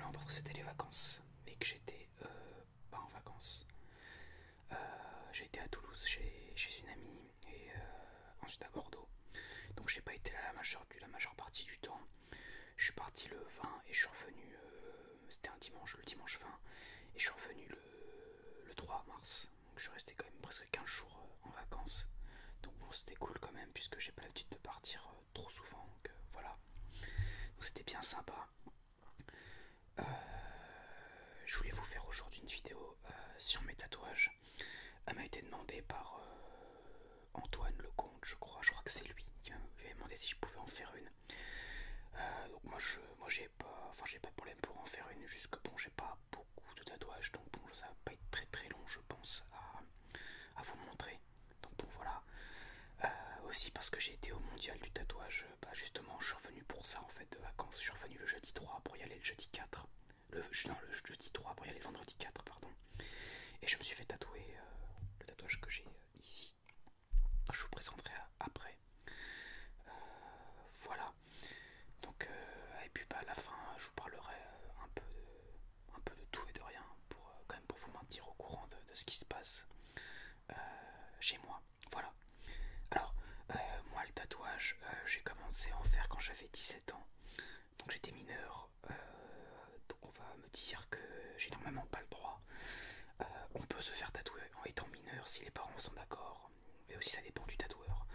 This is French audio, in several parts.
simplement parce que c'était les vacances et que j'étais pas en vacances. J'ai été à Toulouse chez une amie et ensuite à Bordeaux. Donc j'ai pas été là la majeure partie du temps. Je suis parti le 20 et je suis revenu, c'était un dimanche, le dimanche 20, et je suis revenu le 3 mars. Donc je suis resté quand même presque 15 jours en vacances. Donc bon, c'était cool quand même puisque j'ai pas l'habitude de partir trop souvent. Donc voilà. Donc c'était bien sympa. Euh, je voulais vous faire aujourd'hui une vidéo sur mes tatouages. Elle m'a été demandée par Antoine Lecomte, je crois. Je crois que c'est lui qui m'avait demandé si je pouvais en faire une. Donc moi j'ai pas de problème pour en faire une. Juste que bon, j'ai pas beaucoup de tatouages, donc bon, ça va pas être très très long, je pense, à vous montrer. Donc bon, voilà. Aussi parce que j'ai été au mondial du tatouage, justement, je suis revenu pour ça en fait de vacances. Je suis revenu le jeudi 3 pour y aller le jeudi 4. Non, le jeudi 3 pour y aller le vendredi 4, pardon. Et je me suis fait tatouer le tatouage que j'ai ici. Je vous présenterai après. Voilà. Donc, et puis à la fin, je vous parlerai un peu de tout et de rien pour quand même pour vous maintenir au courant de ce qui se passe chez moi. Voilà. Alors, moi le tatouage, j'ai commencé à en faire quand j'avais 17 ans. Donc j'étais mineur. Donc on va me dire que j'ai normalement pas le droit. On peut se faire tatouer en étant mineur si les parents sont d'accord. Mais aussi ça dépend du tatoueur.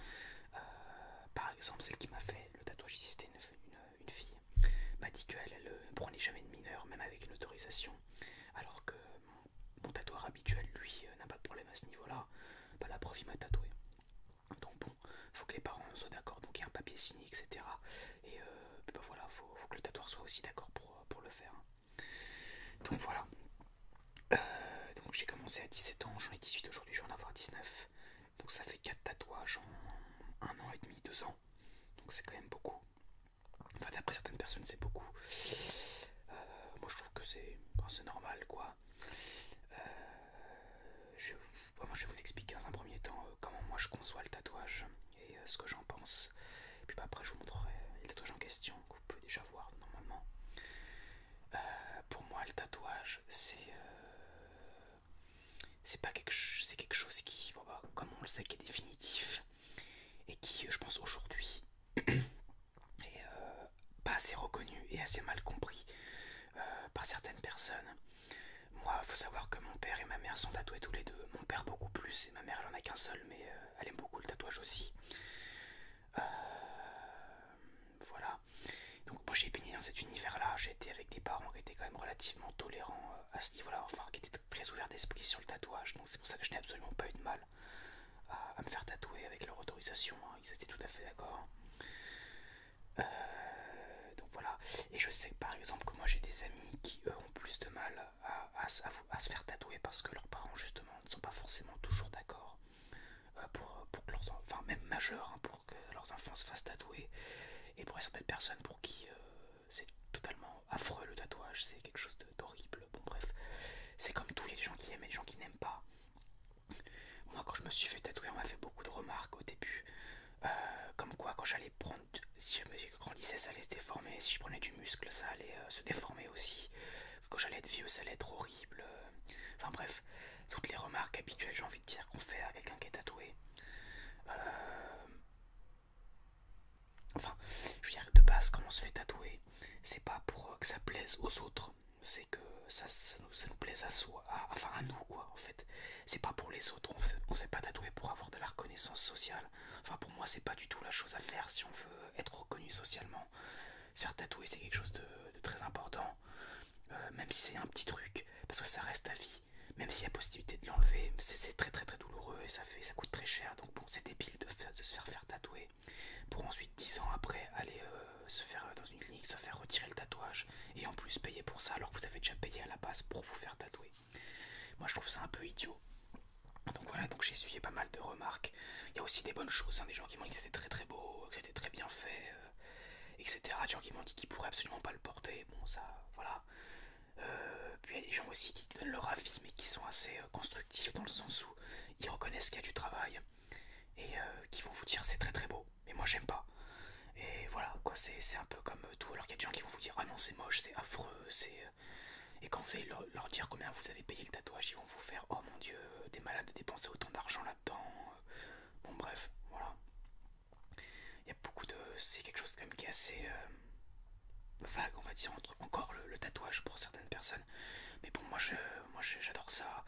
Par exemple, celle qui m'a fait le tatouage ici, c'était une fille, m'a dit qu'elle ne prenait jamais de mineur, même avec une autorisation. Alors que mon tatoueur habituel, lui, n'a pas de problème à ce niveau-là. La preuve, il m'a tatoué. Donc bon, faut que les parents soient d'accord, donc il y a un papier signé, etc. Et voilà, faut que le tatoueur soit aussi d'accord pour le faire. Donc voilà. Donc j'ai commencé à 17 ans, j'en ai 18 aujourd'hui, je vais en avoir 19. Donc ça fait 4 tatouages en 1 an et demi, 2 ans. Donc c'est quand même beaucoup. Enfin d'après certaines personnes c'est beaucoup. Moi je trouve que c'est normal quoi. Moi je vais vous expliquer dans un premier temps comment moi je conçois le tatouage et ce que j'en pense. Et puis après je vous montrerai les tatouages en question que vous pouvez déjà voir normalement. Pour moi le tatouage c'est pas c'est quelque chose qui, comme on le sait, qui est définitif et qui, je pense aujourd'hui, est pas assez reconnu et assez mal compris par certaines personnes. Moi, il faut savoir que mon père et ma mère sont tatoués tous les deux. Mon père beaucoup plus et ma mère elle en a qu'un seul, mais elle aime beaucoup le tatouage aussi. Euh, voilà. Donc moi j'ai baigné dans cet univers-là. J'ai été avec des parents qui étaient quand même relativement tolérants à ce niveau-là, enfin qui étaient très ouverts d'esprit sur le tatouage. Donc c'est pour ça que je n'ai absolument pas eu de mal à me faire tatouer avec leur autorisation. Ils étaient tout à fait d'accord. Donc voilà. Et je sais que par exemple que moi j'ai des amis qui eux ont plus de mal à se faire tatouer parce que leurs parents justement ne sont pas forcément toujours d'accord pour que leurs enfants, enfin même majeurs, pour que leurs enfants se fassent tatouer. Et pour certaines personnes pour qui c'est totalement affreux le tatouage, c'est quelque chose d'horrible. Bon bref, c'est comme tout, il y a des gens qui aiment et des gens qui n'aiment pas. Moi quand je me suis fait tatouer, on m'a fait beaucoup de remarques au début. Comme quoi quand j'allais prendre, si je grandissais ça allait se déformer, si je prenais du muscle ça allait se déformer aussi, quand j'allais être vieux ça allait être horrible, enfin bref, toutes les remarques habituelles j'ai envie de dire qu'on fait à quelqu'un qui est tatoué. Enfin, je veux dire de base quand on se fait tatouer, c'est pas pour que ça plaise aux autres, c'est que ça nous plaise à soi, enfin à nous quoi en fait. C'est pas pour les autres, on se fait pas tatouer pour avoir de la reconnaissance sociale. Enfin pour moi c'est pas du tout la chose à faire si on veut être reconnu socialement. Se faire tatouer c'est quelque chose de très important, même si c'est un petit truc, parce que ça reste à vie. Même s'il y a possibilité de l'enlever, c'est très très très douloureux et ça coûte très cher. Donc bon, c'est débile de se faire tatouer pour ensuite 10 ans après aller se faire dans une clinique, se faire retirer le tatouage et en plus payer pour ça alors que vous avez déjà payé à la base pour vous faire tatouer. Moi je trouve ça un peu idiot. Donc voilà, donc j'ai essuyé pas mal de remarques. Il y a aussi des bonnes choses, hein, des gens qui m'ont dit que c'était très très beau, que c'était très bien fait, etc. Des gens qui m'ont dit qu'ils pourraient absolument pas le porter. Bon ça, voilà. Puis il y a des gens aussi qui donnent leur avis mais qui sont assez constructifs dans le sens où ils reconnaissent qu'il y a du travail et qui vont vous dire c'est très très beau mais moi j'aime pas, et voilà quoi, c'est un peu comme tout. Alors qu'il y a des gens qui vont vous dire ah non c'est moche, c'est affreux, et quand vous allez leur dire combien vous avez payé le tatouage, ils vont vous faire oh mon dieu, t'es malade de dépenser autant d'argent là-dedans. Bon bref, voilà. Il y a beaucoup de... C'est quelque chose quand même qui est assez vague, on va dire, encore le tatouage pour certaines personnes. Mais bon, moi j'adore ça.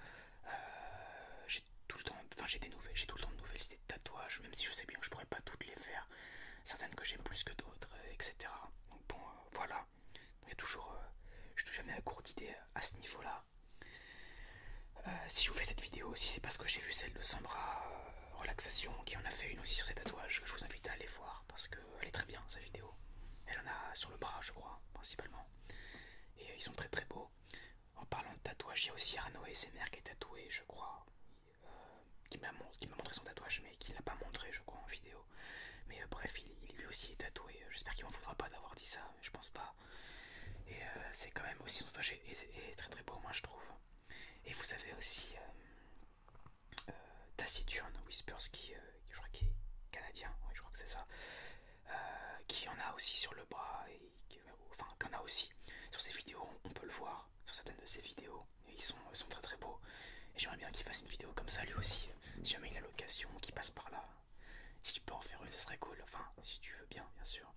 J'ai tout le temps, enfin j'ai tout le temps de nouvelles idées de tatouages, même si je sais bien que je pourrais pas toutes les faire. Certaines que j'aime plus que d'autres, etc. Donc bon, voilà. Il y a toujours... je suis jamais à court d'idées à ce niveau-là. Si je vous fais cette vidéo aussi, c'est parce que j'ai vu celle de Sandra Relaxation qui en a fait une aussi sur ses tatouages, que je vous invite à aller voir parce qu'elle est très bien sa vidéo. Elle en a sur le bras, je crois, principalement. Et ils sont très très beaux. En parlant de tatouage, il y a aussi Arnaud ASMR qui est tatoué, je crois, qui m'a montré son tatouage, mais qui ne l'a pas montré, je crois, en vidéo. Mais bref, il lui aussi est tatoué. J'espère qu'il m'en voudra pas d'avoir dit ça, mais je pense pas. Et c'est quand même aussi son tatouage est très très beau, moi je trouve. Et vous avez aussi Taciturne Whispers qui, je crois qu'il est canadien, oui, je crois que c'est ça, qui en a aussi sur le bras, et enfin qu'en a aussi sur ses vidéos, on peut le voir sur certaines de ses vidéos, et ils sont très très beaux. Et j'aimerais bien qu'il fasse une vidéo comme ça lui aussi, si jamais il a l'occasion, qu'il passe par là. Si tu peux en faire une, ce serait cool, enfin si tu veux bien, bien sûr.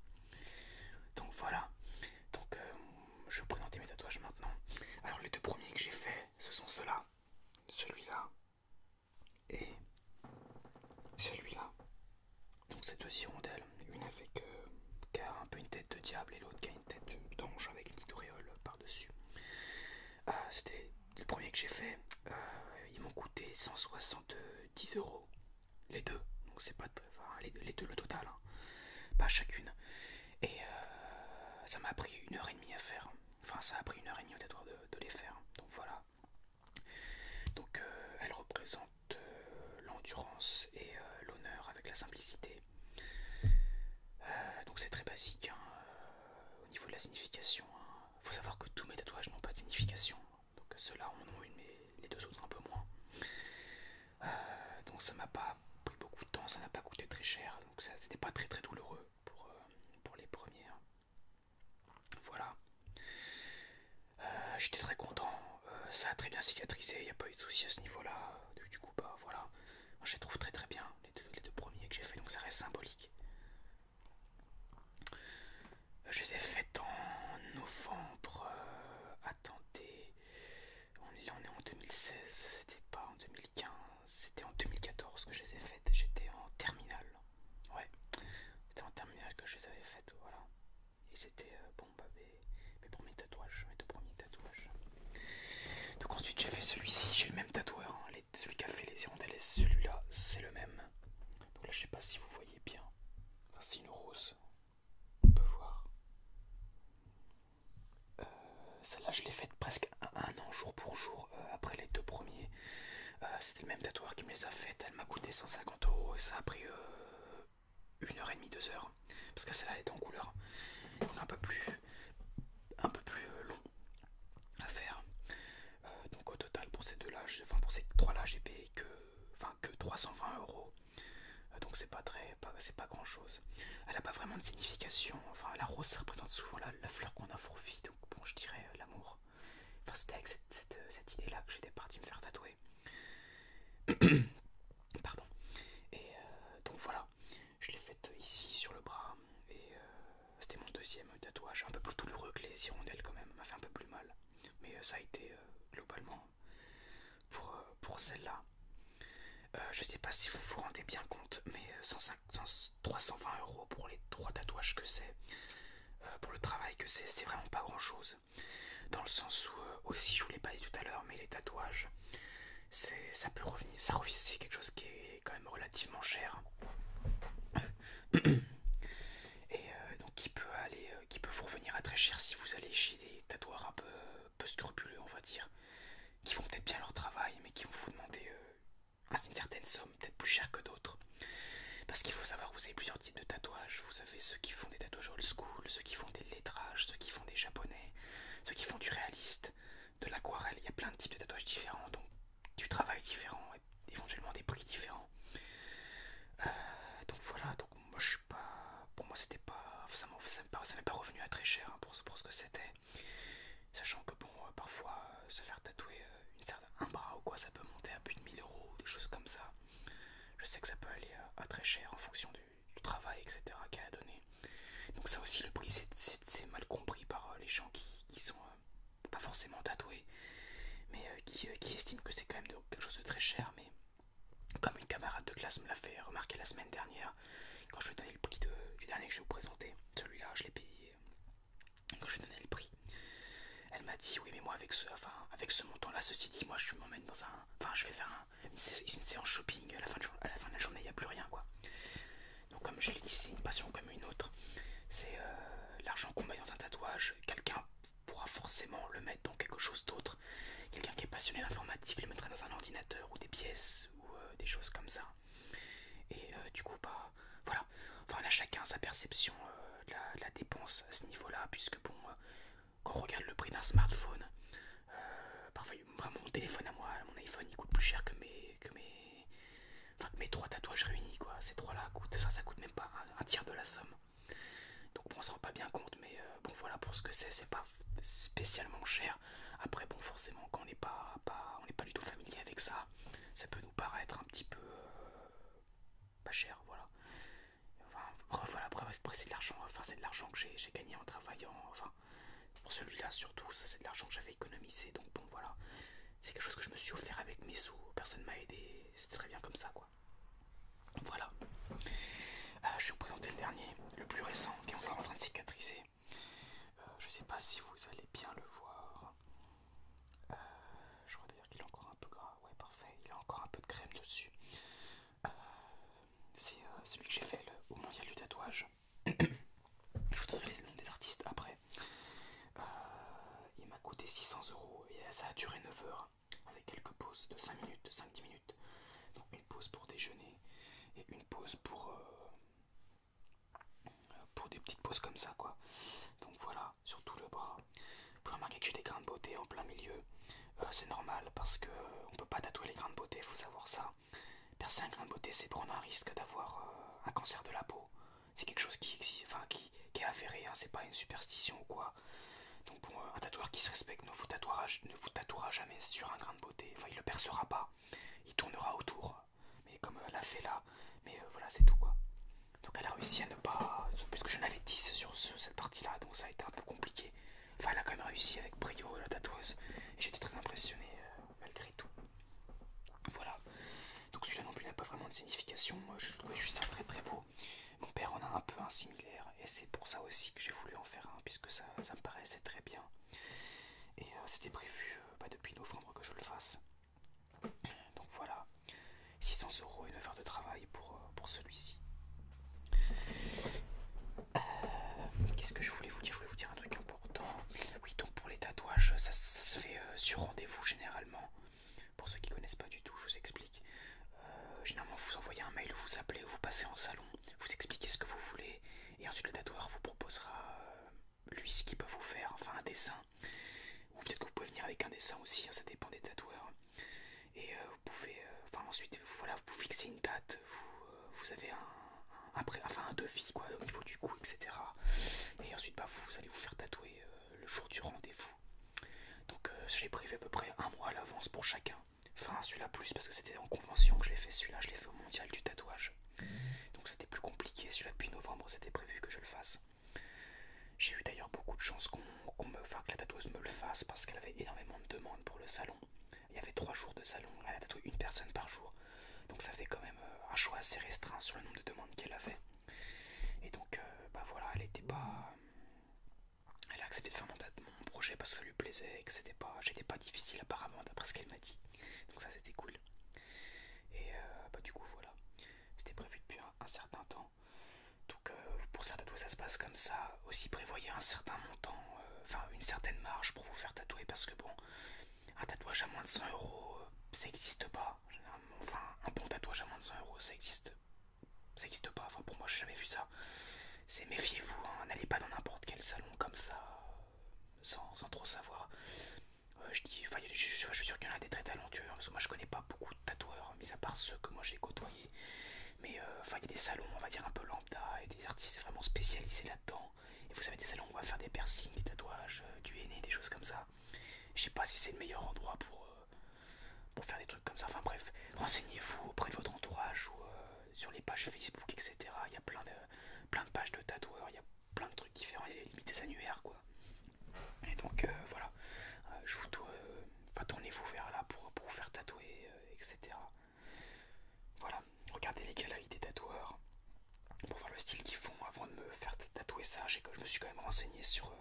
Donc voilà, donc je vais vous présenter mes tatouages maintenant. Alors les deux premiers que j'ai fait, ce sont ceux-là, celui-là et celui-là. Donc ces deux hirondelles, une avec qui a un peu une tête de diable et l'autre qui a une tête d'ange avec une petite auréole par-dessus. C'était le premier que j'ai fait. Ils m'ont coûté 170 € les deux. Donc c'est pas très... Enfin, les deux le total, hein. Pas chacune. Et ça m'a pris 1h30 à faire. Enfin ça a pris 1h30 au tatoueur de les faire. Donc voilà. Donc elle représente l'endurance et l'honneur avec la simplicité. Donc c'est très basique, hein, au niveau de la signification. Faut savoir que tous mes tatouages n'ont pas de signification. Donc ceux-là en ont une, mais les deux autres un peu moins. Donc ça m'a pas pris beaucoup de temps, ça n'a pas coûté très cher. Donc c'était pas très très douloureux pour les premières. Voilà. J'étais très content. Ça a très bien cicatrisé, il n'y a pas eu de soucis à ce niveau-là. Du coup, bah voilà. Moi, je les trouve très très bien, les deux premiers que j'ai fait, donc ça reste symbolique. Je les ai faites en novembre. Attendez. On est en 2016. C'était pas en 2015. C'était en 2014 que je les ai faites. J'étais en terminale. Ouais. C'était en terminale que je les avais faites. Voilà. Et c'était bon, bah, mes premiers tatouages. Mes deux premiers tatouages. Donc ensuite, j'ai fait celui-ci. J'ai le même tatoueur. Hein. Celui qui a fait les hirondelles et celui-là, c'est le même. Donc là, je sais pas si vous voyez bien. Enfin, c'est une rose. On peut voir. Celle-là, je l'ai faite presque un an, jour pour jour, après les deux premiers. C'était le même tatoueur qui me les a faites. Elle m'a coûté 150 € et ça a pris 1h30, 2h. Parce que celle-là, elle était en couleur. Donc un peu plus long à faire. Donc au total, pour ces deux-là, enfin pour ces trois-là, j'ai payé que 320 €. Donc c'est pas grand chose. Elle a pas vraiment de signification. Enfin, la rose, ça représente souvent la fleur qu'on a pour vie. Donc bon, je dirais l'amour. Enfin, c'était avec cette idée-là que j'étais parti me faire tatouer. Pardon. Et donc voilà, je l'ai faite ici sur le bras. Et c'était mon deuxième tatouage. Un peu plus douloureux que les hirondelles quand même. M'a fait un peu plus mal. Mais ça a été globalement pour celle-là. Je sais pas si vous vous rendez bien compte, mais 320 € pour les trois tatouages que c'est, pour le travail que c'est vraiment pas grand chose. Dans le sens où, aussi je vous l'ai pas dit tout à l'heure, mais les tatouages, ça peut revenir, c'est quelque chose qui est quand même relativement cher. Et donc qui peut vous revenir à très cher si vous allez chez des tatoueurs un peu scrupuleux, on va dire, qui font peut-être bien leur travail, mais qui vont vous demander une certaine somme, peut-être plus chère que d'autres. Parce qu'il faut savoir que vous avez plusieurs types de tatouages. Vous avez ceux qui font des tatouages old school, ceux qui font des lettrages, ceux qui font des japonais, ceux qui font du réaliste, de l'aquarelle. Il y a plein de types de tatouages différents, donc du travail différent et éventuellement des prix différents. Donc voilà, donc moi je suis pas... Pour moi c'était pas... Ça me que ça peut aller à très cher en fonction du travail, etc. qu'elle a donné. Donc ça aussi, le prix, c'est mal compris par les gens qui sont pas forcément tatoués, mais qui estiment que c'est quand même quelque chose de très cher. Mais comme une camarade de classe me l'a fait remarquer la semaine dernière, quand je lui ai donné le prix du dernier que je vais vous présenter, celui-là, je l'ai payé. Quand je lui ai donné le prix, elle m'a dit oui mais moi avec ce montant là, ceci dit, moi je m'emmène dans un, enfin je vais faire une séance shopping, à la fin de la journée il n'y a plus rien quoi. Donc comme je l'ai dit, c'est une passion comme une autre, c'est l'argent qu'on met dans un tatouage, quelqu'un pourra forcément le mettre dans quelque chose d'autre, quelqu'un qui est passionné d'informatique le mettra dans un ordinateur ou des pièces ou des choses comme ça. Et du coup bah voilà, enfin on a chacun sa perception de la dépense à ce niveau là, puisque bon quand on regarde le prix d'un smartphone, parfois mon téléphone à moi, mon iPhone, il coûte plus cher que mes trois tatouages réunis quoi. Ces trois là coûtent, enfin ça coûte même pas un tiers de la somme. Donc bon, on se rend pas bien compte, mais bon voilà, pour ce que c'est pas spécialement cher. Après bon, forcément quand on n'est pas du tout familier avec ça, ça peut nous paraître un petit peu pas cher, voilà. Enfin, voilà, après c'est de l'argent, enfin c'est de l'argent que j'ai gagné en travaillant, enfin pour celui-là surtout, ça c'est de l'argent que j'avais économisé, donc bon voilà, c'est quelque chose que je me suis offert avec mes sous, personne m'a aidé, c'était très bien comme ça quoi. Voilà. Je vais vous présenter le dernier, le plus récent, qui est encore en train de cicatriser. Je sais pas si vous allez bien le voir. Je crois d'ailleurs qu'il est encore un peu gras, ouais parfait, il a encore un peu de crème dessus. C'est celui que j'ai fait au mondial du tatouage. Je vous donnerai les noms des artistes après. Il m'a coûté 600 € et ça a duré 9 heures avec quelques pauses de 5 minutes, 5-10 minutes. Donc une pause pour déjeuner et une pause pour des petites pauses comme ça quoi. Donc voilà, sur tout le bras. Vous pouvez remarquer que j'ai des grains de beauté en plein milieu. C'est normal parce que on peut pas tatouer les grains de beauté, il faut savoir ça. Percer un grain de beauté, c'est prendre un risque d'avoir un cancer de la peau. C'est quelque chose qui existe, enfin qui est avéré, hein, c'est pas une superstition ou quoi. Donc bon, un tatoueur qui se respecte ne vous tatouera jamais sur un grain de beauté. Enfin, il le percera pas, il tournera autour. Mais comme elle a fait là, mais voilà, c'est tout quoi. Donc elle a réussi à ne pas, puisque j'en avais 10 sur cette partie-là, donc ça a été un peu compliqué. Enfin, elle a quand même réussi avec brio, la tatoueuse. Et j'étais très impressionné malgré tout. Voilà. Donc celui-là non plus n'a pas vraiment de signification. Je trouvais juste ça très très beau. Mon père en a un peu un similaire. Et c'est pour ça aussi que j'ai voulu en faire un. Puisque ça me paraissait très bien. Et c'était prévu depuis novembre que je le fasse. Donc voilà. 600 € et 9 heures de travail pour celui-ci. Qu'est-ce que je voulais vous dire? Je voulais vous dire un truc important. Oui, donc pour les tatouages, ça se fait sur rendez-vous généralement. Pour ceux qui connaissent pas du tout, je vous explique. Généralement, vous envoyez un mail, vous appelez, vous passez en salon, vous expliquez ce que vous voulez, et ensuite le tatoueur vous proposera lui ce qu'il peut vous faire, enfin un dessin. Ou peut-être que vous pouvez venir avec un dessin aussi, hein, ça dépend des tatoueurs. Et vous pouvez, ensuite, voilà, vous fixez une date, vous avez un devis quoi, au niveau du coût, etc. Et ensuite, vous allez vous faire tatouer le jour du rendez-vous. Donc j'ai prévu à peu près un mois à l'avance pour chacun. Enfin celui-là plus parce que c'était en convention que je l'ai fait, celui-là je l'ai fait au mondial du tatouage. Donc c'était plus compliqué, celui-là depuis novembre c'était prévu que je le fasse. J'ai eu d'ailleurs beaucoup de chance que la tatoueuse me le fasse parce qu'elle avait énormément de demandes pour le salon. Il y avait 3 jours de salon, elle a tatoué une personne par jour. Donc ça faisait quand même un choix assez restreint sur le nombre de demandes qu'elle avait. Et donc voilà, elle a accepté de faire mon projet parce que ça lui plaisait et que j'étais pas difficile apparemment d'après ce qu'elle m'a dit. Donc ça c'était cool. Et du coup voilà, c'était prévu depuis un certain temps. Donc pour se faire tatouer ça se passe comme ça. Aussi prévoyez un certain montant, une certaine marge pour vous faire tatouer parce que bon, un tatouage à moins de 100 € ça n'existe pas. Enfin un bon tatouage à moins de 100 € ça existe pas. Enfin pour moi j'ai jamais vu ça. C'est méfiez-vous, hein, n'allez pas dans n'importe quel salon comme ça sans trop savoir. Je suis sûr qu'il y en a des très talentueux, hein, parce que moi je connais pas beaucoup de tatoueurs, mis à part ceux que moi j'ai côtoyés. Mais il y a des salons, on va dire un peu lambda, et des artistes vraiment spécialisés là-dedans. Et vous avez des salons où on va faire des piercings, des tatouages, du henné, des choses comme ça. Je sais pas si c'est le meilleur endroit pour faire des trucs comme ça. Enfin bref, renseignez-vous auprès de votre entourage ou sur les pages Facebook, etc. Il y a plein de pages de tatoueurs, il y a plein de trucs différents, il y a limite des annuaires quoi. Et donc voilà, je vous tournez-vous vers là pour vous faire tatouer, etc. Voilà, regardez les galeries des tatoueurs pour voir le style qu'ils font avant de me faire tatouer ça. Je me suis quand même renseigné sur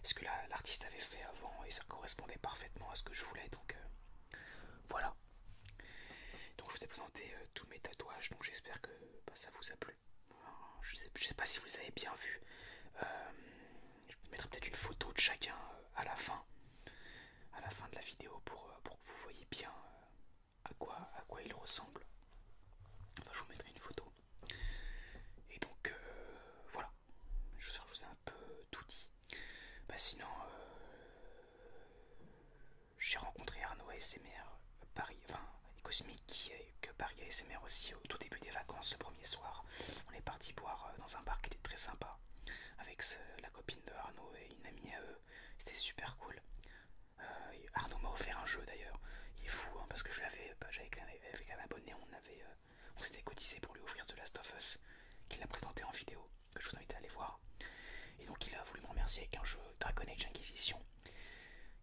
ce que l'artiste avait fait avant et ça correspondait parfaitement à ce que je voulais. Donc voilà. Donc je vous ai présenté tous mes tatouages. Donc j'espère que ça vous a plu. Je sais pas si vous les avez bien vus. Je mettrai peut-être une photo de chacun à la fin de la vidéo pour que vous voyez bien à quoi il ressemble. Enfin, je vous mettrai une photo. Et donc voilà, je vous ai un peu tout dit. Sinon, j'ai rencontré Arnaud ASMR Paris, enfin Cosmic, que Paris ASMR aussi au tout début des vacances, le premier soir. On est parti boire dans un bar qui était très sympa avec la copine de Arnaud et une amie à eux. C'était super cool. Arnaud m'a offert un jeu d'ailleurs. Il est fou hein, parce que avec un abonné, on s'était cotisé pour lui offrir The Last of Us, qu'il a présenté en vidéo, que je vous invite à aller voir. Et donc il a voulu me remercier avec un jeu Dragon Age Inquisition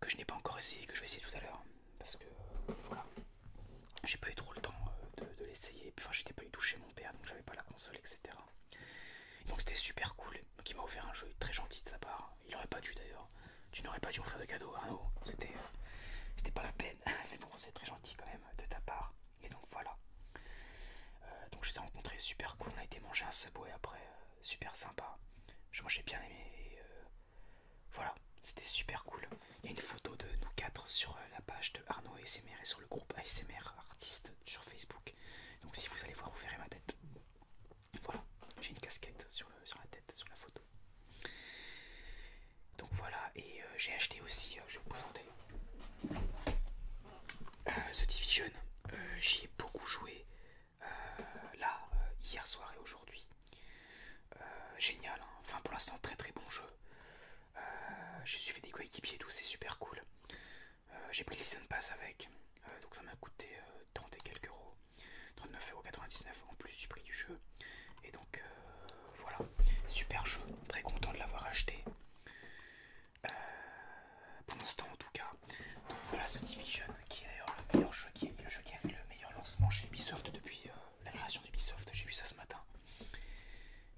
que je n'ai pas encore essayé, que je vais essayer tout à l'heure parce que voilà, j'ai pas eu trop le temps de l'essayer. Enfin, j'étais pas eu touché mon père donc j'avais pas la console, etc. Et donc c'était super cool. Donc il m'a offert un jeu très gentil de sa part. Il aurait pas dû d'ailleurs. Tu n'aurais pas dû offrir de cadeau, Arnaud. C'était pas la peine. Mais bon, c'est très gentil quand même de ta part. Et donc voilà. Donc je les ai rencontrés super cool. On a été manger un Subway après, super sympa. Moi j'ai bien aimé. Et, voilà, c'était super cool. Il y a une photo de nous quatre sur la page de Arnaud ASMR et sur le groupe ASMR Artiste sur Facebook. Donc si vous allez voir, vous verrez ma tête. Voilà, j'ai une casquette sur la tête, sur la photo. Donc voilà, et j'ai acheté aussi, je vais vous présenter, The Division. J'y ai beaucoup joué là, hier soir et aujourd'hui. Génial, hein. Enfin pour l'instant très très bon jeu. J'ai suivi des coéquipiers et tout, c'est super cool. J'ai pris le Season Pass avec, donc ça m'a coûté 30 et quelques euros, 39,99 € en plus du prix du jeu. Et donc voilà, super jeu, très content de l'avoir acheté. Pour l'instant en tout cas. Donc voilà The Division qui est d'ailleurs le meilleur jeu, le jeu qui a fait le meilleur lancement chez Ubisoft depuis la création d'Ubisoft, j'ai vu ça ce matin.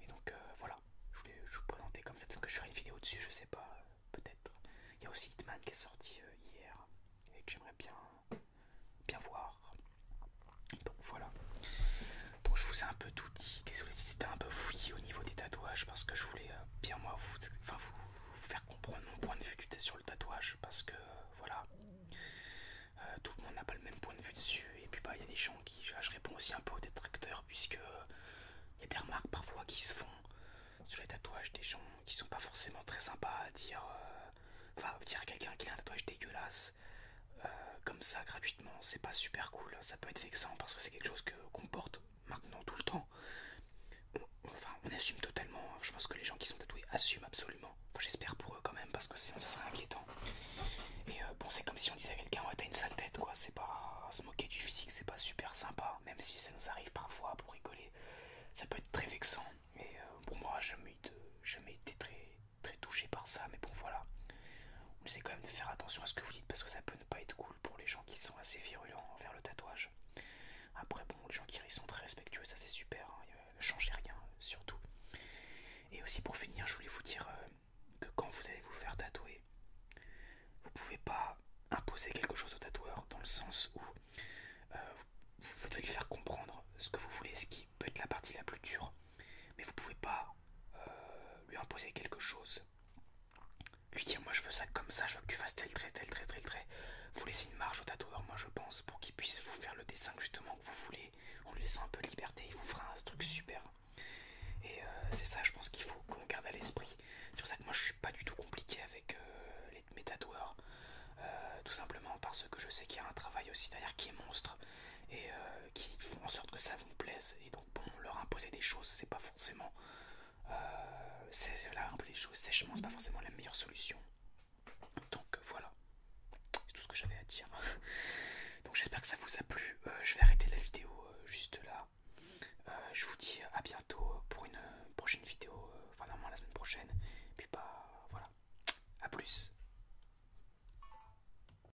Et donc voilà, je voulais vous présenter comme ça, peut-être que je ferai une vidéo dessus, je sais pas, peut-être. Il y a aussi Hitman qui est sorti hier et que j'aimerais bien voir. Donc voilà. Donc je vous ai un peu tout dit, désolé si c'était un peu fouillis au niveau des tatouages parce que je voulais bien moi vous faire comprendre mon point de vue sur le tatouage parce que voilà, tout le monde n'a pas le même point de vue dessus et puis il y a des gens qui, je réponds aussi un peu aux détracteurs puisque il y a des remarques parfois qui se font sur les tatouages des gens qui sont pas forcément très sympas à dire, dire à quelqu'un qu'il a un tatouage dégueulasse comme ça gratuitement, c'est pas super cool, ça peut être vexant parce que c'est quelque chose qu'on porte maintenant tout le temps. On assume totalement, je pense que les gens qui sont tatoués assument absolument. Enfin, j'espère pour eux quand même parce que sinon ce serait inquiétant. Et bon, c'est comme si on disait à quelqu'un ouais t'as une sale tête quoi, c'est pas se moquer du physique, c'est pas super sympa, même si ça nous arrive parfois pour rigoler, ça peut être très vexant. Et pour moi jamais été très touché par ça, mais bon voilà. On essaie quand même de faire attention à ce que vous dites parce que ça peut ne pas être cool pour les gens qui sont assez virulents envers le tatouage. Après bon, les gens qui sont très respectueux, ça c'est super, hein, ne changez rien surtout. Et aussi pour finir, je voulais vous dire que quand vous allez vous faire tatouer, vous pouvez pas imposer quelque chose au tatoueur dans le sens où vous devez lui faire comprendre ce que vous voulez, ce qui peut être la partie la plus dure, mais vous pouvez pas lui imposer quelque chose, lui dire moi je veux ça comme ça, je veux que tu fasses tel trait, tel trait, tel trait. Faut laisser une marge au tatoueur, moi je pense, pour qu'il puisse vous faire le dessin justement que vous voulez, en lui laissant un peu de liberté, il vous fera un truc super. Et c'est ça je pense qu'il faut qu'on garde à l'esprit. C'est pour ça que moi je suis pas du tout compliqué avec mes tatoueurs, tout simplement parce que je sais qu'il y a un travail aussi derrière qui est monstre et qui font en sorte que ça vous plaise. Et donc bon, leur imposer des choses c'est pas forcément leur imposer des choses sèchement, c'est pas forcément